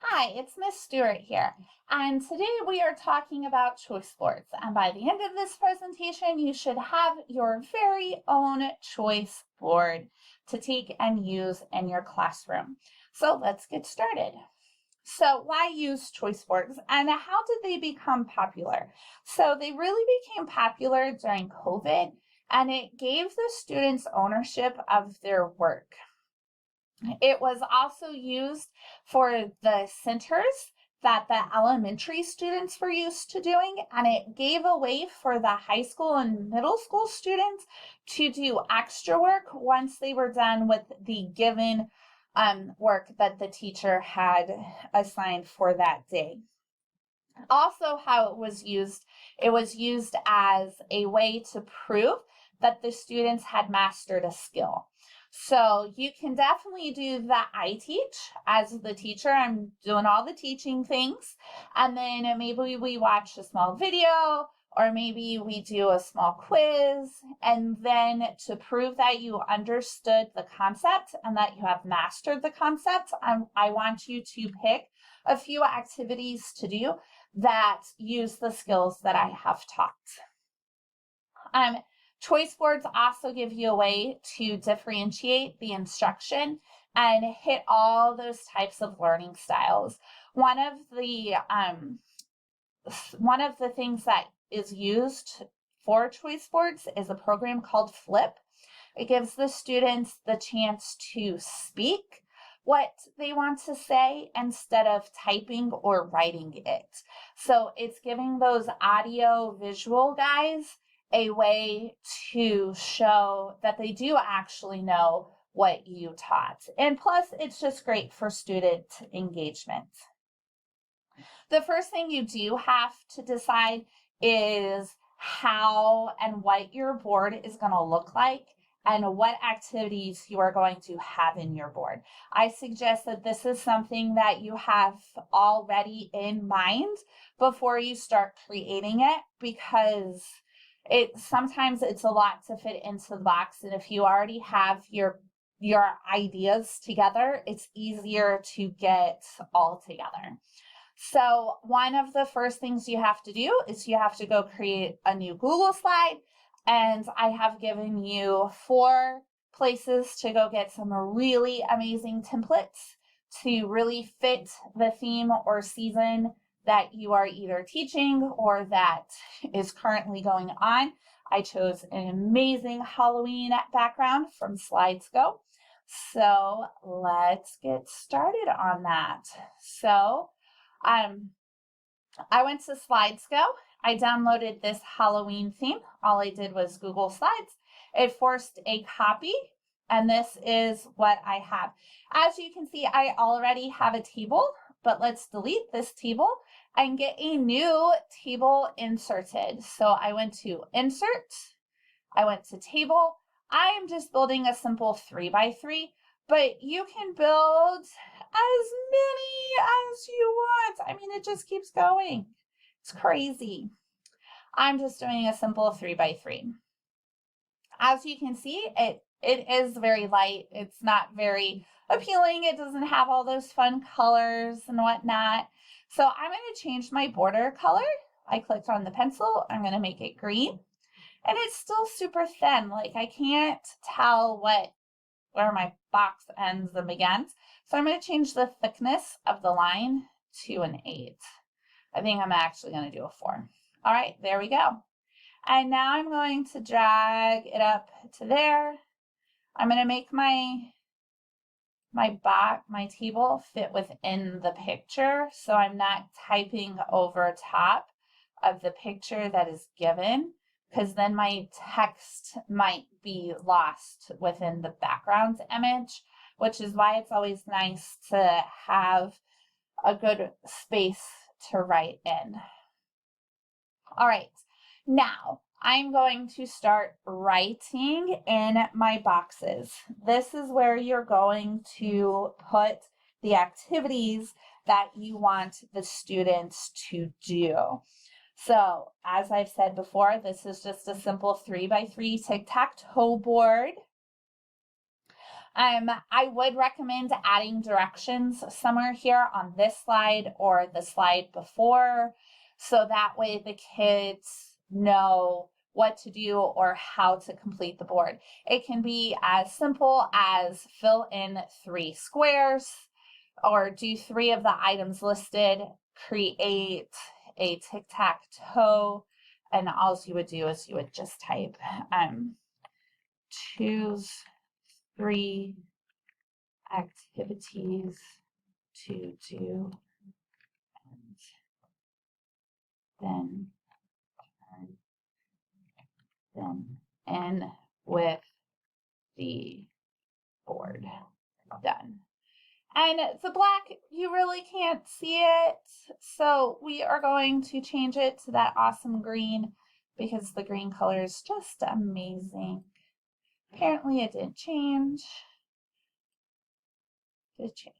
Hi, it's Miss Stewart here, and today we are talking about choice boards. And by the end of this presentation, you should have your very own choice board to take and use in your classroom. So let's get started. So why use choice boards and how did they become popular? So they really became popular during COVID, and it gave the students ownership of their work. It was also used for the centers that the elementary students were used to doing, and it gave a way for the high school and middle school students to do extra work once they were done with the given work that the teacher had assigned for that day. Also, how it was used as a way to prove that the students had mastered a skill. So you can definitely do that. I teach as the teacher. I'm doing all the teaching things. And then maybe we watch a small video or maybe we do a small quiz. And then to prove that you understood the concept and that you have mastered the concept, I want you to pick a few activities to do that use the skills that I have taught. Choice boards also give you a way to differentiate the instruction and hit all those types of learning styles. One of the things that is used for choice boards is a program called Flip. It gives the students the chance to speak what they want to say instead of typing or writing it. So it's giving those audio visual guys a way to show that they do actually know what you taught. And plus, it's just great for student engagement. The first thing you do have to decide is how and what your board is going to look like and what activities you are going to have in your board. I suggest that this is something that you have already in mind before you start creating it, because sometimes it's a lot to fit into the box, and if you already have your ideas together, it's easier to get all together. So one of the first things you have to do is you have to go create a new Google slide. And I have given you 4 places to go get some really amazing templates to really fit the theme or season that you are either teaching or that is currently going on. I chose an amazing Halloween background from SlidesGo. So let's get started on that. So I went to SlidesGo. I downloaded this Halloween theme. All I did was Google Slides. It forced a copy, and this is what I have. As you can see, I already have a table, but let's delete this table and get a new table inserted. So I went to Insert, I went to Table. I am just building a simple 3x3, but you can build as many as you want. I mean, it just keeps going. It's crazy. I'm just doing a simple 3x3. As you can see, it is very light. It's not very appealing. It doesn't have all those fun colors and whatnot. So I'm going to change my border color. I clicked on the pencil. I'm going to make it green. And it's still super thin. Like I can't tell where my box ends and begins. So I'm going to change the thickness of the line to an 8. I think I'm actually going to do a 4. All right, there we go. And now I'm going to drag it up to there. I'm going to make my table fit within the picture, so I'm not typing over top of the picture that is given, because then my text might be lost within the background image, which is why it's always nice to have a good space to write in. All right, now I'm going to start writing in my boxes. This is where you're going to put the activities that you want the students to do. So as I've said before, this is just a simple 3x3 tic-tac-toe board. I would recommend adding directions somewhere here on this slide or the slide before, so that way the kids know what to do or how to complete the board. It can be as simple as fill in 3 squares or do 3 of the items listed, create a tic-tac-toe, and all you would do is you would just type choose 3 activities to do, and then end with the board. Done. And the black, you really can't see it, so we are going to change it to that awesome green because the green color is just amazing. Apparently it didn't change. Did it change?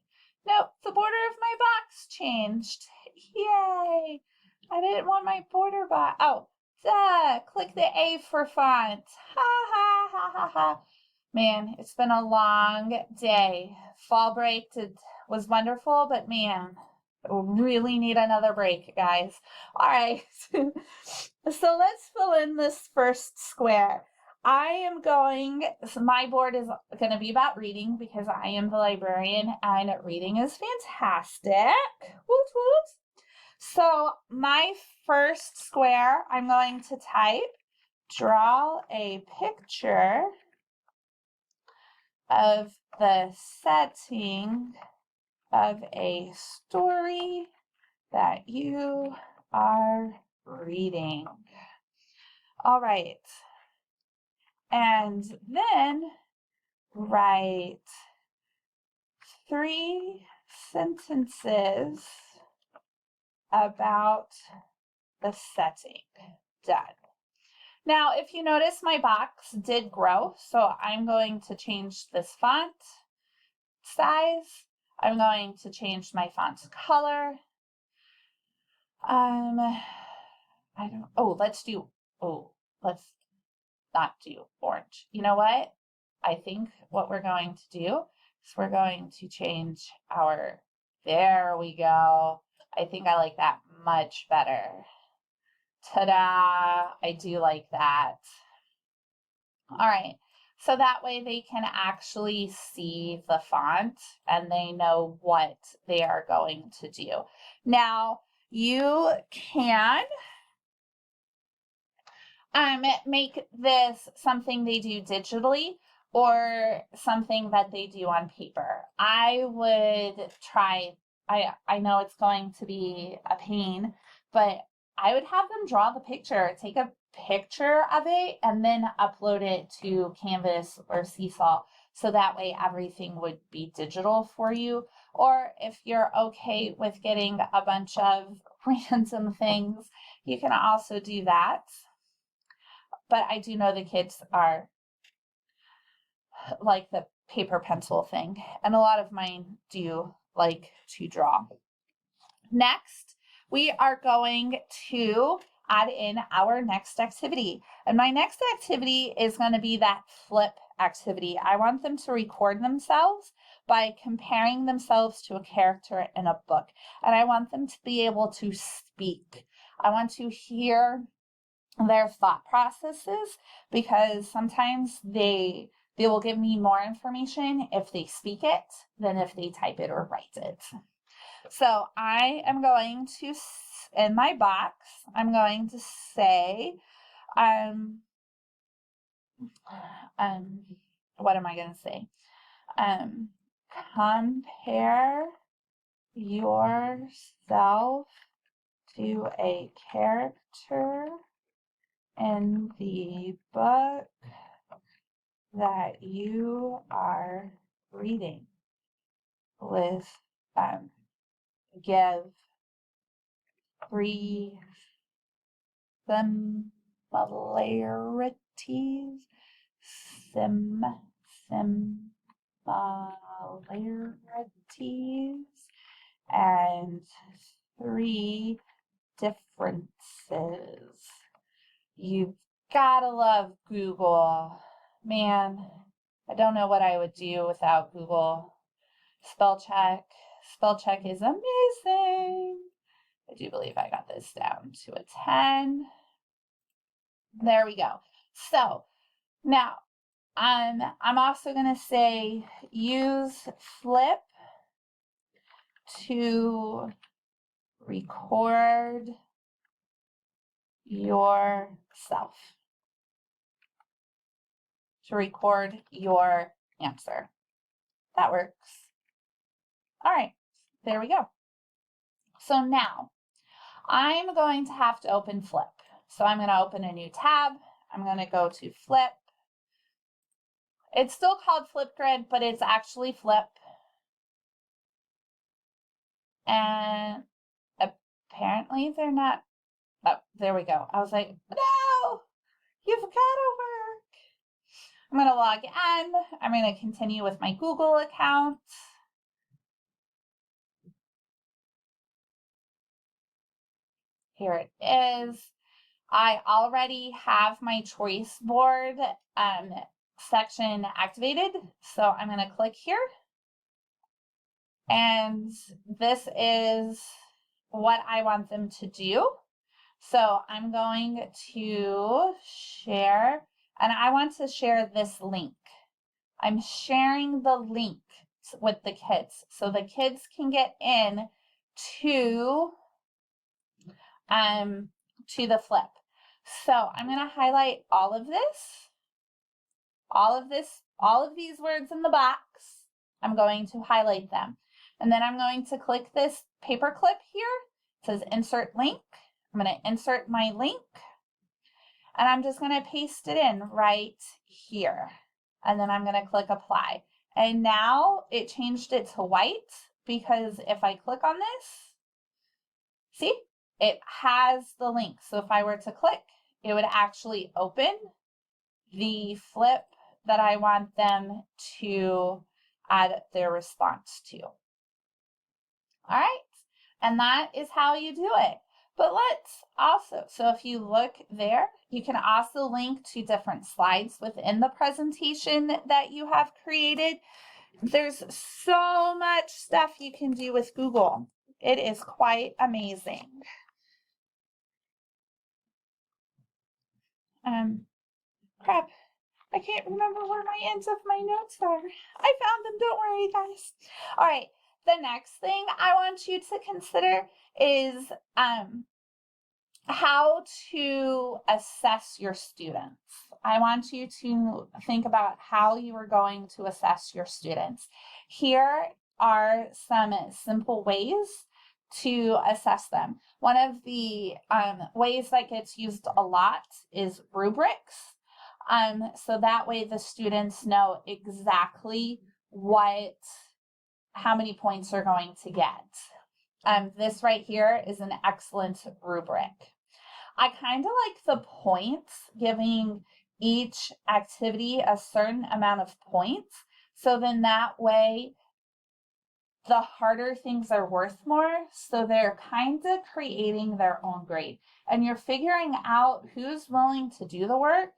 Nope, the border of my box changed. Yay! I didn't want my border box. Oh, duh! Click the A for font. Ha ha ha ha ha. Man, it's been a long day. Fall break was wonderful, but man, we really need another break, guys. All right. So let's fill in this first square. My board is going to be about reading because I am the librarian and reading is fantastic. Woot woot. So my first square, I'm going to type, draw a picture of the setting of a story that you are reading. All right. And then write 3 sentences about the setting. Done. Now, if you notice, my box did grow, so I'm going to change this font size. I'm going to change my font color. Let's not do orange. You know what? I think what we're going to do is we're going to change there we go. I think I like that much better. Ta-da! I do like that. All right, so that way they can actually see the font and they know what they are going to do. Now, you can make this something they do digitally or something that they do on paper. I would try, I know it's going to be a pain, but I would have them draw the picture, take a picture of it, and then upload it to Canvas or Seesaw. So that way everything would be digital for you. Or if you're okay with getting a bunch of random things, you can also do that. But I do know the kids are like the paper pencil thing, and a lot of mine do like to draw. Next, we are going to add in our next activity. And my next activity is going to be that flip activity. I want them to record themselves by comparing themselves to a character in a book. And I want them to be able to speak. I want to hear their thought processes because sometimes they will give me more information if they speak it than if they type it or write it. So I am going to, in my box, I'm going to say, what am I going to say? Compare yourself to a character in the book that you are reading with give 3 similarities and 3 differences. You've gotta love Google. Man, I don't know what I would do without Google. Spell check. Spell check is amazing. I do believe I got this down to a 10. There we go. So now I'm also going to say use Flip to record yourself. To record your answer. That works. All right, there we go. So now I'm going to have to open Flip. So I'm going to open a new tab. I'm going to go to Flip. It's still called Flipgrid, but it's actually Flip. And apparently they're not. Oh, there we go. I was like, no, you've got to work. I'm going to log in. I'm going to continue with my Google account. Here it is. I already have my choice board section activated. So I'm going to click here. And this is what I want them to do. So I'm going to share, and I want to share this link. I'm sharing the link with the kids so the kids can get in to the Flip. So I'm going to highlight all of these words in the box. I'm going to highlight them. And then I'm going to click this paperclip here. It says insert link. I'm going to insert my link. And I'm just going to paste it in right here. And then I'm going to click apply. And now it changed it to white because if I click on this, see, it has the link. So if I were to click, it would actually open the Flip that I want them to add their response to. All right, and that is how you do it. But let's also, so if you look there, you can also link to different slides within the presentation that you have created. There's so much stuff you can do with Google. It is quite amazing. Crap. I can't remember where my ends of my notes are. I found them, don't worry, guys. All right, the next thing I want you to consider is how to assess your students. I want you to think about how you are going to assess your students. Here are some simple ways to assess them. One of the ways that gets used a lot is rubrics. So that way the students know exactly how many points they're going to get. This right here is an excellent rubric. I kind of like the points, giving each activity a certain amount of points. So then that way the harder things are worth more. So they're kind of creating their own grade. And you're figuring out who's willing to do the work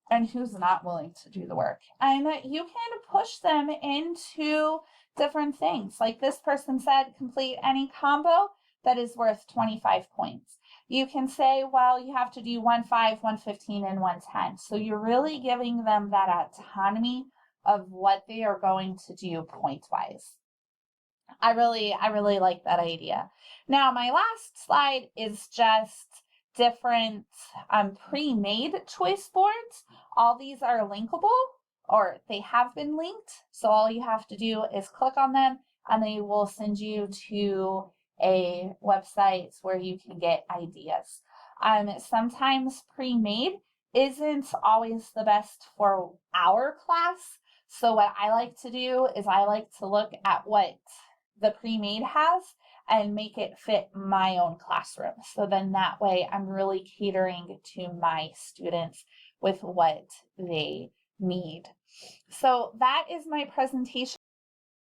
and who's not willing to do the work. And you can push them into different things. Like this person said, complete any combo that is worth 25 points. You can say, well, you have to do 1, 5, 1, 15, and 1, 10. So you're really giving them that autonomy of what they are going to do point-wise. I really like that idea. Now, my last slide is just different pre-made choice boards. All these are linkable, or they have been linked. So all you have to do is click on them and they will send you to a website where you can get ideas. Sometimes pre-made isn't always the best for our class. So what I like to do is I like to look at what the pre-made has and make it fit my own classroom. So then that way I'm really catering to my students with what they need. So that is my presentation.